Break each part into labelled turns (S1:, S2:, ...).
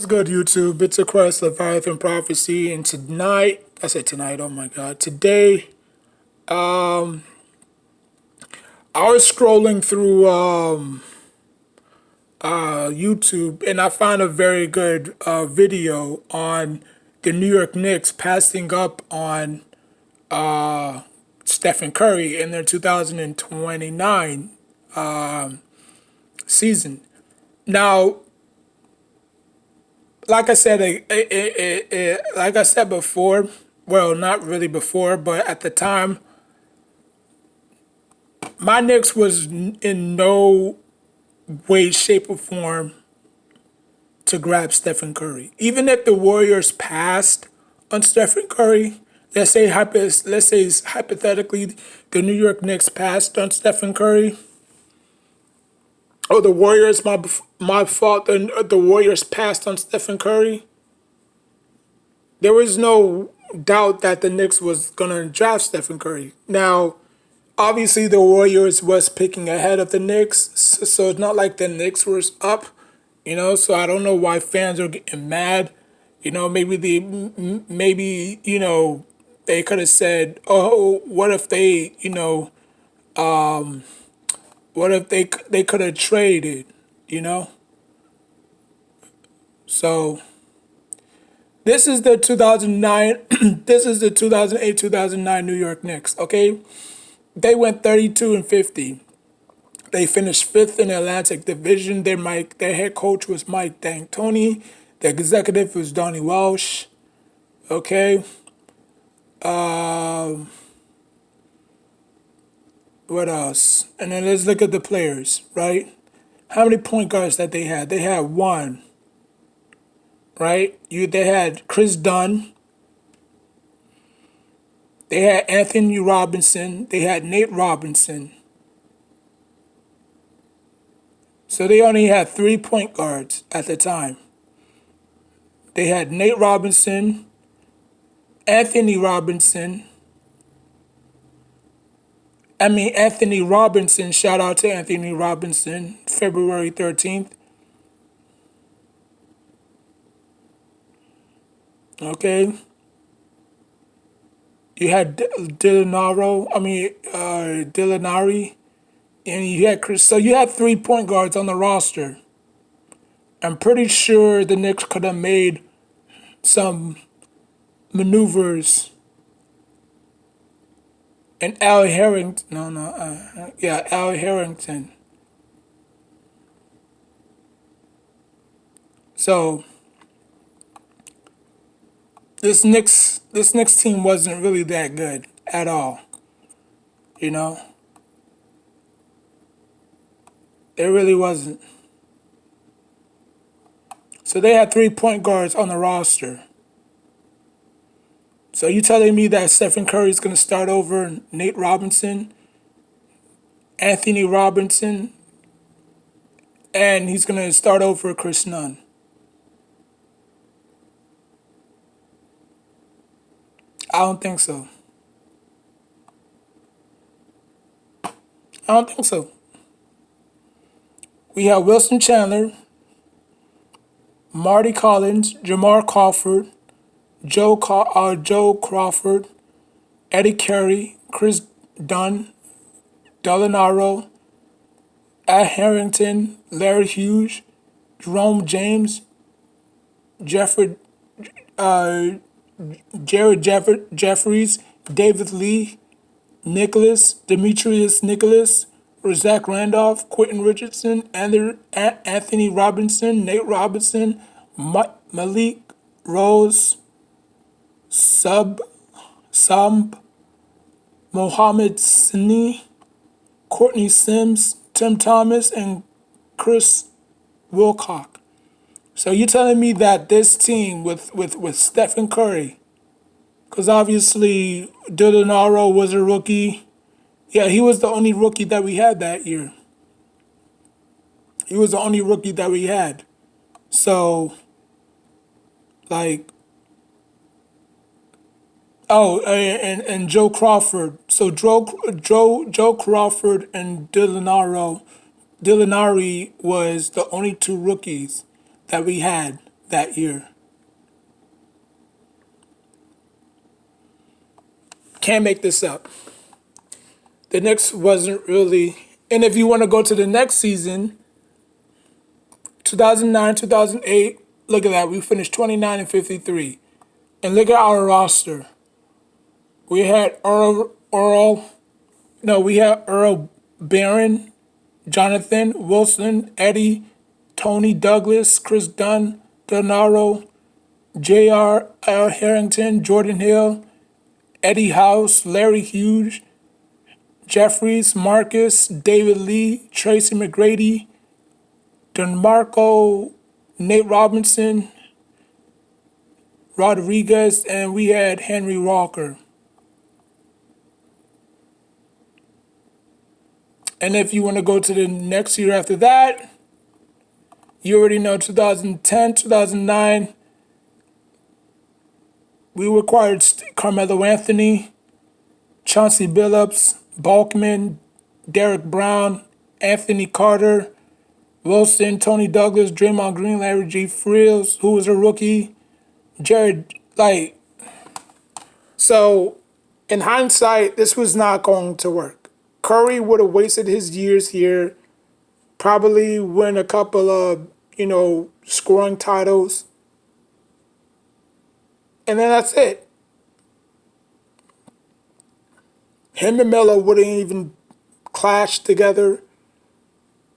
S1: What's good, YouTube? It's a Christ, Leviathan Prophecy, and tonight, I said tonight, oh my God, today, I was scrolling through YouTube, and I found a very good video on the New York Knicks passing up on Stephen Curry in their 2029 season. Now, like I said, like I said before, well, not really before, but at the time, my Knicks was in no way, shape, or form to grab Stephen Curry. Even if the Warriors passed on Stephen Curry, let's say hypothetically the New York Knicks passed on Stephen Curry, or the Warriors, my fault, the Warriors passed on Stephen Curry. There was no doubt that the Knicks was gonna draft Stephen Curry. Now, obviously, the Warriors was picking ahead of the Knicks, so it's not like the Knicks was up, So I don't know why fans are getting mad. Maybe they could have said, "Oh, what if what if they could have traded?" You know. So this is the 2009. This is the 2008-2009 New York Knicks. Okay, they went 32-50. They finished fifth in the Atlantic Division. Their head coach was Mike D'Antoni. The executive was Donnie Walsh. Okay. What else? And then let's look at the players, right? How many point guards that they had? They had one, right? They had Chris Dunn. They had Anthony Robinson. They had Nate Robinson. So they only had 3 point guards at the time. They had Nate Robinson, Anthony Robinson. Anthony Robinson, shout out to Anthony Robinson, February 13th. Okay. You had Dillinari, and you had Chris. So you had 3 point guards on the roster. I'm pretty sure the Knicks could have made some maneuvers. And Al Harrington, Al Harrington. So this Knicks team wasn't really that good at all. It really wasn't. So they had 3 point guards on the roster. So you telling me that Stephen Curry is going to start over Nate Robinson, Anthony Robinson, and he's going to start over Chris Dunn? I don't think so. I don't think so. We have Wilson Chandler, Marty Collins, Jamar Crawford, Joe Crawford, Eddie Carey, Chris Dunn, Dolinaro, Al Harrington, Larry Hughes, Jerome James, Jeffrey, Jared Jeffries, David Lee, Demetrius Nicholas, Zach Randolph, Quentin Richardson, Anthony Robinson, Nate Robinson, Malik Rose, Samb, Mohamed Sini, Courtney Sims, Tim Thomas, and Chris Wilcock. So you're telling me that this team with Stephen Curry, because obviously Dillinaro was a rookie. Yeah, he was the only rookie that we had that year. He was the only rookie that we had. So, like, and Joe Crawford. So Joe Crawford and Dillinari was the only 2 rookies that we had that year. Can't make this up. The Knicks wasn't really. And if you want to go to the next season, 2009, 2008, look at that. We finished 29 and 53. And look at our roster. We had we had Earl Barron, Jonathan Wilson, Eddie, Tony Douglas, Chris Dunn, Donaro, J.R. Harrington, Jordan Hill, Eddie House, Larry Hughes, Jeffries, Marcus, David Lee, Tracy McGrady, DeMarco, Nate Robinson, Rodriguez, and we had Henry Walker. And if you want to go to the next year after that, you already know 2010, 2009, we required Carmelo Anthony, Chauncey Billups, Balkman, Derek Brown, Anthony Carter, Wilson, Tony Douglas, Draymond Green, Larry G. Frills, who was a rookie, Jared, so in hindsight, this was not going to work. Curry would have wasted his years here, probably win a couple of, scoring titles, and then that's it. Him and Melo wouldn't even clash together.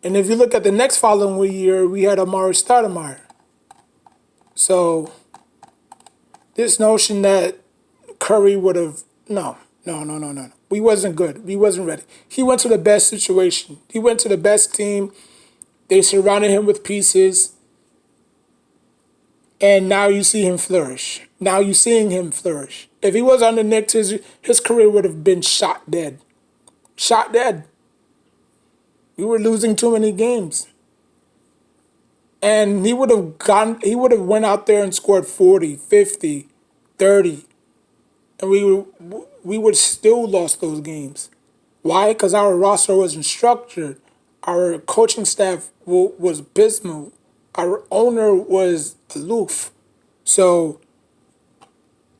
S1: And if you look at the next following year, we had Amari Stoudemire. So this notion that Curry would have, no. We wasn't good. We wasn't ready. He went to the best situation. He went to the best team. They surrounded him with pieces. And now you see him flourish. Now you're seeing him flourish. If he was on the Knicks, his career would have been shot dead. Shot dead. We were losing too many games. And he would have went out there and scored 40, 50, 30. And we would still lost those games. Why? Because our roster wasn't structured. Our coaching staff was abysmal. Our owner was aloof. So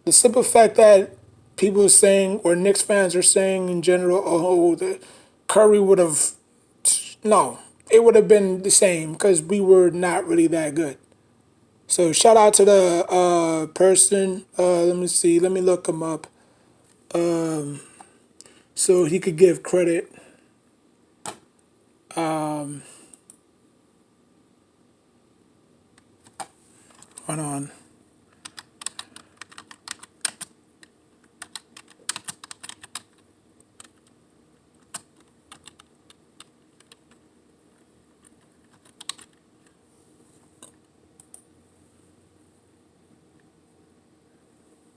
S1: the simple fact that people are saying, or Knicks fans are saying in general, the Curry would have, no, it would have been the same because we were not really that good. So shout out to the person. Let me see. Let me look him up. So he could give credit. Hold on.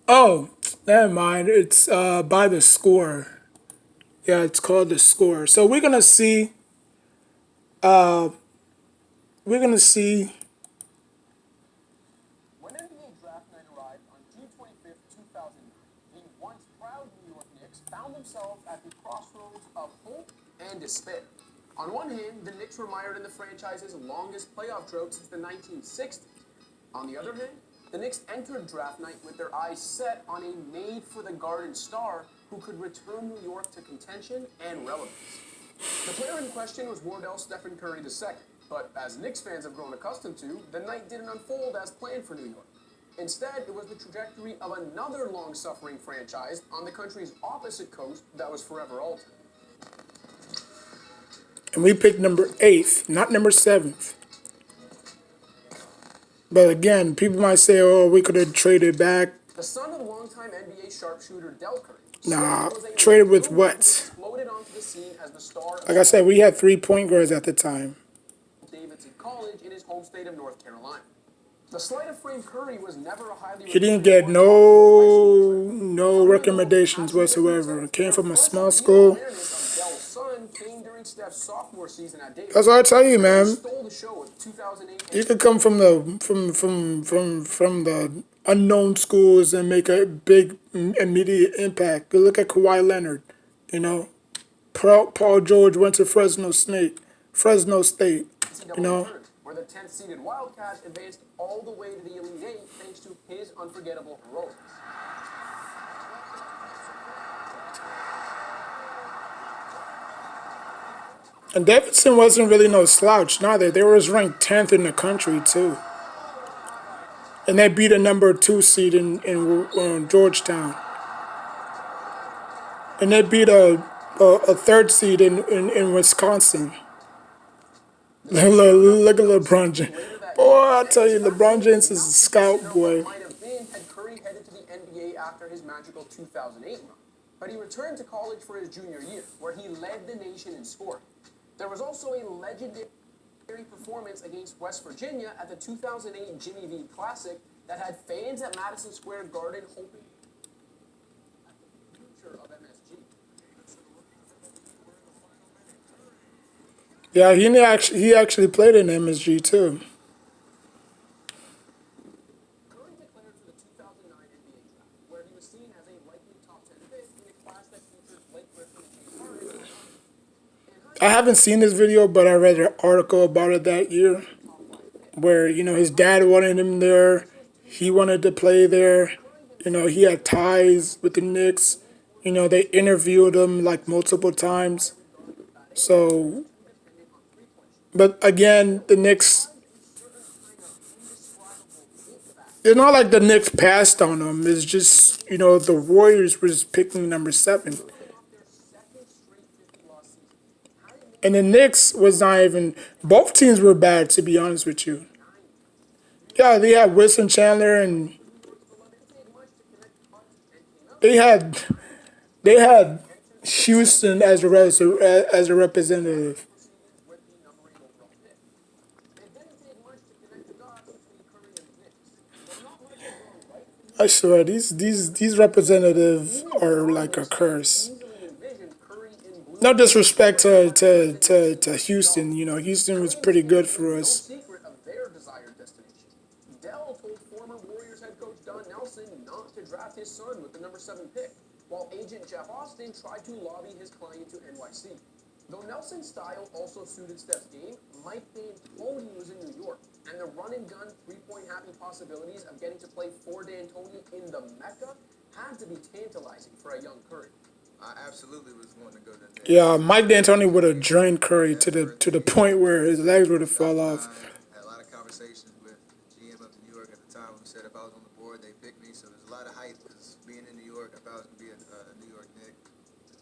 S1: Oh, never mind. It's by theScore. Yeah, it's called theScore. So we're gonna see. We're gonna see.
S2: When NBA draft night arrived on June 25th, 2009, the once proud New York Knicks found themselves at the crossroads of hope and despair. On one hand, the Knicks were mired in the franchise's longest playoff drought since the 1960s. On the other hand, the Knicks entered draft night with their eyes set on a made-for-the-Garden star who could return New York to contention and relevance. The player in question was Wardell Stephen Curry II, but as Knicks fans have grown accustomed to, the night didn't unfold as planned for New York. Instead, it was the trajectory of another long-suffering franchise on the country's opposite coast that was forever altered.
S1: And we picked number 8th, not number 7th. But again, people might say, oh, we could have traded back.
S2: The son of longtime NBA sharpshooter Del Curry.
S1: Nah, traded with what? Like I said, we had 3 point guards at the time.
S2: Davidson College in his home state of North Carolina. The sleight of frame Curry was never a highly.
S1: He didn't get no recommendations whatsoever. It came from a small school. That's what I tell you, man. You could come from the unknown schools and make a big immediate impact. Look at Kawhi Leonard, Paul George went to Fresno State, you know.
S2: the 10th seeded Wildcats advanced all the way to the Elite Eight thanks to his unforgettable heroics.
S1: And Davidson wasn't really no slouch neither. They was ranked 10th in the country too. And they beat a number 2 seed in Georgetown. And they beat a 3rd seed in Wisconsin. Look at LeBron James. Boy, I tell you, LeBron James is a scout, boy.
S2: Might have been had Curry headed to the NBA after his magical 2008 run. But he returned to college for his junior year, where he led the nation in scoring. There was also a legendary performance against West Virginia at the 2008 Jimmy V Classic that had fans at Madison Square Garden hoping at the future of MSG.
S1: Yeah, he actually played in MSG too.
S2: Curry declared for the 2009 NBA draft, where he was seen as a likely top 10 pick in a class that featured Blake Griffin and James Harden.
S1: I haven't seen this video, but I read an article about it that year where, his dad wanted him there. He wanted to play there. He had ties with the Knicks. They interviewed him like multiple times. So, but again, the Knicks, it's not like the Knicks passed on him. It's just, the Warriors was picking number 7. And the Knicks was not even, both teams were bad, to be honest with you. Yeah, they had Wilson Chandler and they had Houston as a representative. I swear these representatives are like a curse. No disrespect to Houston. Houston was pretty good for us.
S2: Secret of their desired destination. Dell told former Warriors head coach Don Nelson not to draft his son with the number 7 pick, while agent Jeff Austin tried to lobby his client to NYC. Though Nelson's style also suited Steph's game, Mike D'Antoni was in New York, and the run-and-gun three-point happy possibilities of getting to play for D'Antoni in the Mecca had to be tantalizing for a young Curry.
S3: I absolutely was wanting to go to the Knicks.
S1: Yeah, Mike D'Antoni would have drained Curry to the point where his legs would have fell off.
S3: Had a lot of conversations with the GM of New York at the time who said if I was on the board, they picked me. So there's a lot of hype because being in New York, if I was going to be a New York Knick.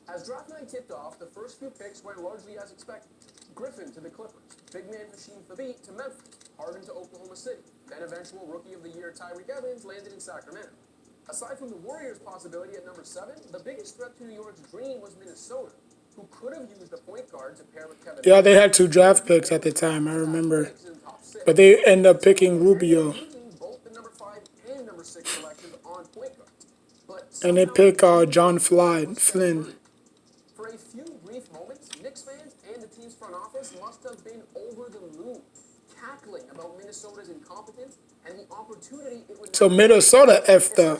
S2: As draft night tipped off, the first few picks went largely as expected. Griffin to the Clippers, big man Hasheem Thabeet to Memphis, Harden to Oklahoma City, then eventual Rookie of the Year Tyreek Evans landed in Sacramento. Aside from the Warriors' possibility at number 7, the biggest threat to New York's dream was Minnesota, who could have used a point guard to pair with Kevin.
S1: Yeah, they had 2 draft picks at the time, I remember. But they ended up picking Rubio.
S2: Both the number 5 and number 6 selections on point guards.
S1: And they pick John Flynn.
S2: For a few brief moments, Knicks fans and the team's front office must have been over the moon, cackling about Minnesota's incompetence and the opportunity it would.
S1: So Minnesota effed up.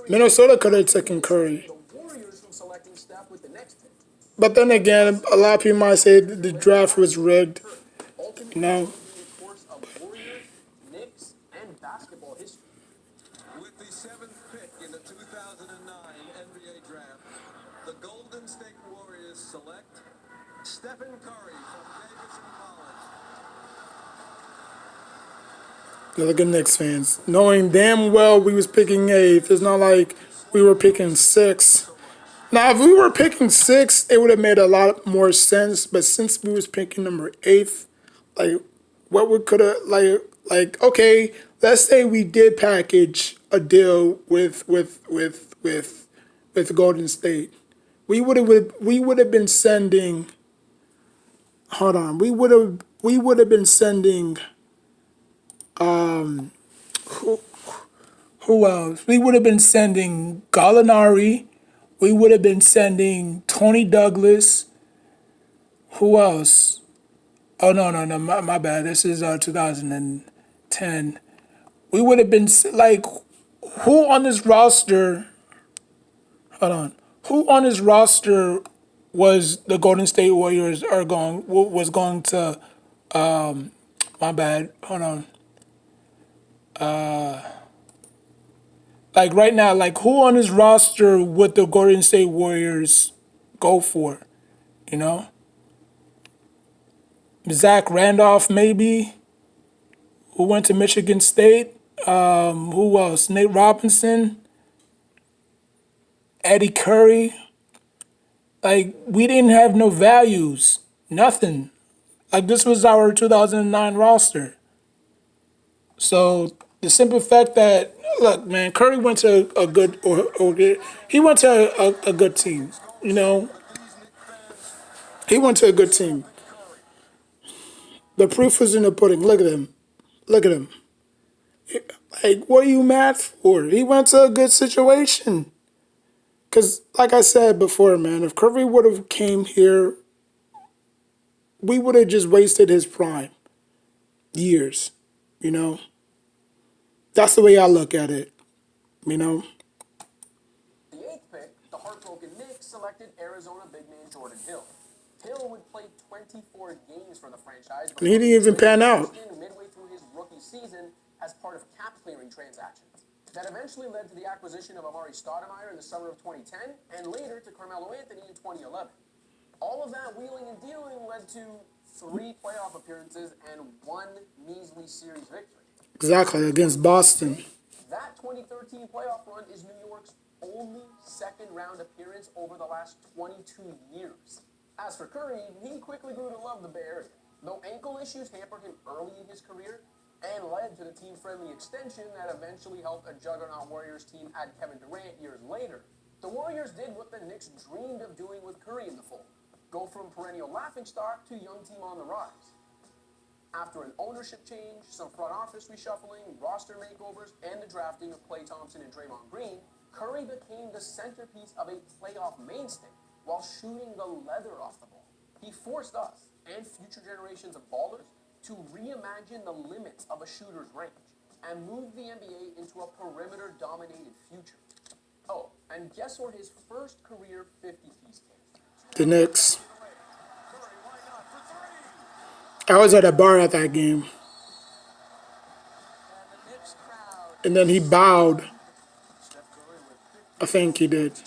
S1: Minnesota could have taken Curry.
S2: The Warriors from selecting Steph with the next pick.
S1: But then again, a lot of people might say the draft was rigged.
S2: The course of Warriors, Knicks, and basketball history.
S4: With the 7th pick in the 2009 NBA draft, the Golden State Warriors select Stephen Curry from Davidson College.
S1: Look at Knicks fans. Knowing damn well we was picking 8th. It's not like we were picking 6th. Now, if we were picking 6th, it would have made a lot more sense. But since we was picking number 8th, like, what we could have, okay, let's say we did package a deal with Golden State. We would have been sending. Hold on. We would have been sending. Who else? We would have been sending Gallinari. We would have been sending Tony Douglas. Who else? Oh, no, my bad. This is 2010. We would have been, who on this roster, hold on, who on this roster was the Golden State Warriors was going to My bad. Hold on. Like right now, like who on his roster would the Golden State Warriors go for? You know, Zach Randolph maybe, who went to Michigan State. Who else? Nate Robinson, Eddie Curry. Like we didn't have no values, nothing. Like this was our 2009 roster. So the simple fact that look, man, Curry went to a good or he went to a good team. You know, he went to a good team. The proof is in the pudding. Look at him. Look at him. Like, what are you mad for? He went to a good situation. Cause, like I said before, man, if Curry would have came here, we would have just wasted his prime years. You know, that's the way I look at it. You know,
S2: The eighth pick, the heartbroken Knicks selected Arizona big man Jordan Hill. Hill would play 24 games for the franchise, but
S1: and he didn't even pan out.
S2: midway through his rookie season as part of cap-clearing transactions. That eventually led to the acquisition of Amari Stoudemire in the summer of 2010, and later to Carmelo Anthony in 2011. All of that wheeling and dealing led to 3 playoff appearances and 1 measly series victory.
S1: Exactly against Boston.
S2: That 2013 playoff run is New York's only second-round appearance over the last 22 years. As for Curry, he quickly grew to love the Bay Area. Though ankle issues hampered him early in his career and led to the team-friendly extension that eventually helped a juggernaut Warriors team add Kevin Durant years later, the Warriors did what the Knicks dreamed of doing with Curry in the fold: go from perennial laughingstock to young team on the rise. After an ownership change, some front office reshuffling, roster makeovers, and the drafting of Klay Thompson and Draymond Green, Curry became the centerpiece of a playoff mainstay while shooting the leather off the ball. He forced us and future generations of ballers to reimagine the limits of a shooter's range and move the NBA into a perimeter-dominated future. Oh, and guess where his first career 50-piece came?
S1: The Knicks. I was at a bar at that game. And then he bowed. I think he did.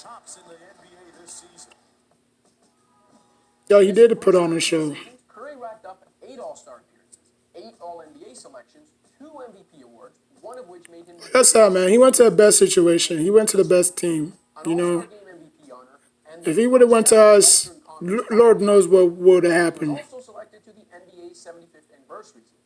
S1: Yo, he did put on a show.
S2: Curry racked up 8 All-Star appearances, 8 All-NBA selections, 2 MVP awards, one of which made him
S1: That's that, man. He went to the best situation. He went to the best team. You
S2: an
S1: know,
S2: All-Star Game MVP honor, and
S1: if he would have went to us, Lord knows what would have happened.
S2: also selected to the NBA's 75th anniversary team.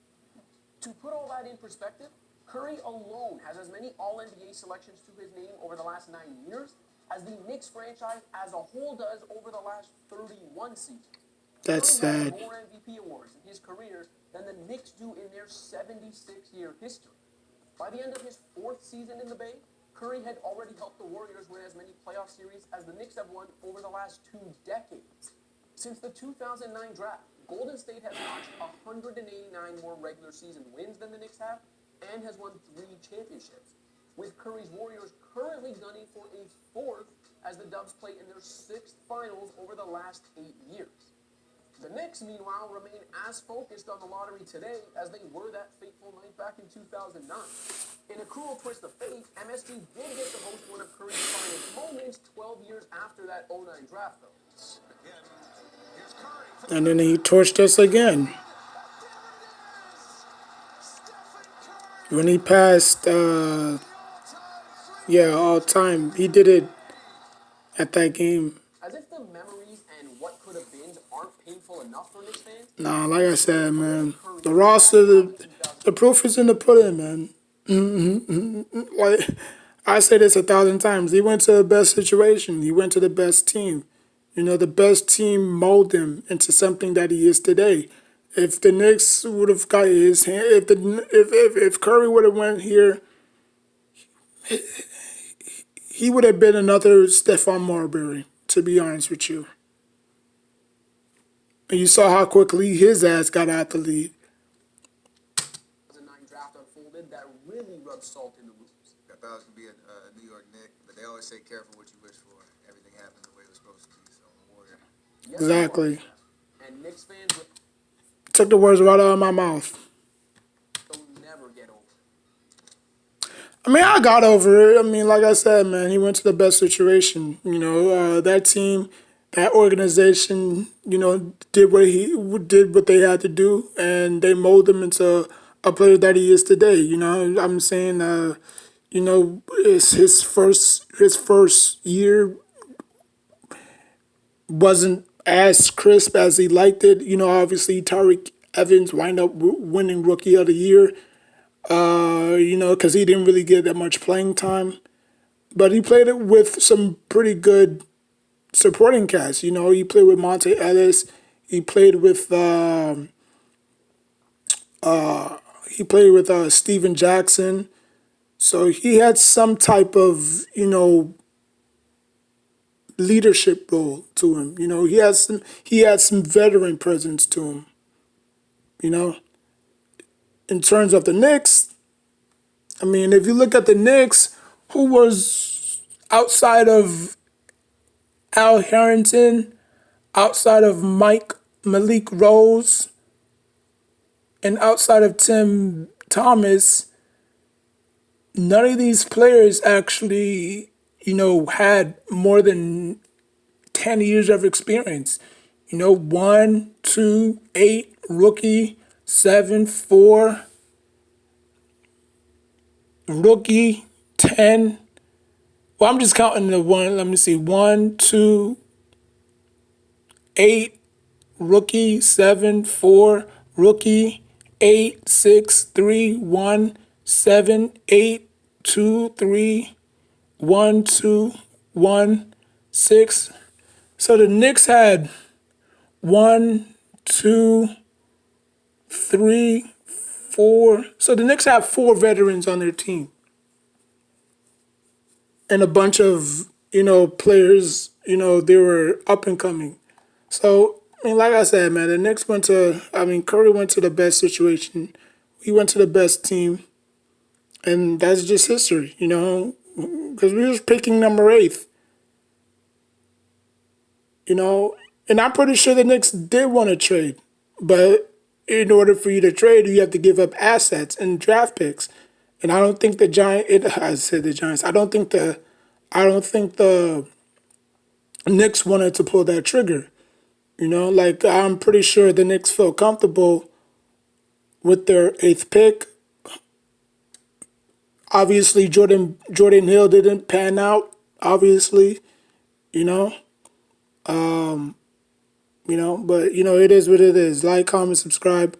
S2: To put all that in perspective, Curry alone has as many All-NBA selections to his name over the last 9 years as the Knicks franchise as a whole does over the last 31 seasons.
S1: That's
S2: Curry has
S1: sad.
S2: more MVP awards in his career than the Knicks do in their 76-year history. By the end of his 4th season in the Bay, Curry had already helped the Warriors win as many playoff series as the Knicks have won over the last 2 decades. Since the 2009 draft, Golden State has notched 189 more regular season wins than the Knicks have and has won 3 championships, with Curry's Warriors currently gunning for a 4th as the Dubs play in their 6th finals over the last 8 years. The Knicks, meanwhile, remain as focused on the lottery today as they were that fateful night back in 2009. In a cruel twist of fate, MSG did get to host one of Curry's finest moments 12 years after that 09 draft, though.
S1: And then he torched us again. When he passed, all time, he did it at that game.
S2: As if the memories and what could have been aren't painful enough for Knicks fans.
S1: Nah, like I said, man, the roster, the proof is in the pudding, man. Like I say this 1,000 times, he went to the best situation. He went to the best team. You know, the best team molded him into something that he is today. If the Knicks would have got his hand, if Curry would have went here, he would have been another Stephon Marbury. To be honest with you, and you saw how quickly his ass got out the lead.
S2: 2009 draft unfolded that really rubbed salt in the wounds.
S3: I thought I was going to be a New York Knick, but they always say careful what you wish for. Everything happened the way it was supposed to be, so I'm a Warrior.
S2: Yes,
S1: Exactly.
S2: and Knicks fans
S1: Took the words right out of my mouth. I mean, I got over it. I mean, like I said, man, he went to the best situation. That team, that organization, did what they had to do, and they molded him into a player that he is today. I'm saying, it's his first year wasn't as crisp as he liked it. Obviously Tyreek Evans wind up winning Rookie of the Year. Because he didn't really get that much playing time. But he played it with some pretty good supporting cast. He played with Monte Ellis. He played with Steven Jackson. So he had some type of leadership role to him. He had some veteran presence to him. You know, in terms of the Knicks, I mean, if you look at the Knicks, who was outside of Al Harrington, outside of Malik Rose, and outside of Tim Thomas, none of these players actually, had more than 10 years of experience. 1, 2, 8, rookie, 7, 4, rookie, 10. Well, I'm just counting the one. Let me see. 1, 2, 8, rookie, 7, 4, rookie, 8, 6, 3, 1, 7, 8, 2, 3, 1, 2, 1, 6. So the Knicks had 1, 2, 3, 4. So the Knicks have 4 veterans on their team. And a bunch of, players, they were up and coming. So, I mean, like I said, man, Curry went to the best situation. He went to the best team. And that's just history, because we was picking number 8th, and I'm pretty sure the Knicks did want to trade. But in order for you to trade, you have to give up assets and draft picks. And I don't think I said the Giants. I don't think the Knicks wanted to pull that trigger. Like I'm pretty sure the Knicks felt comfortable with their 8th pick. Obviously, Jordan Hill didn't pan out. Obviously, you know, but it is what it is. Like, comment, subscribe.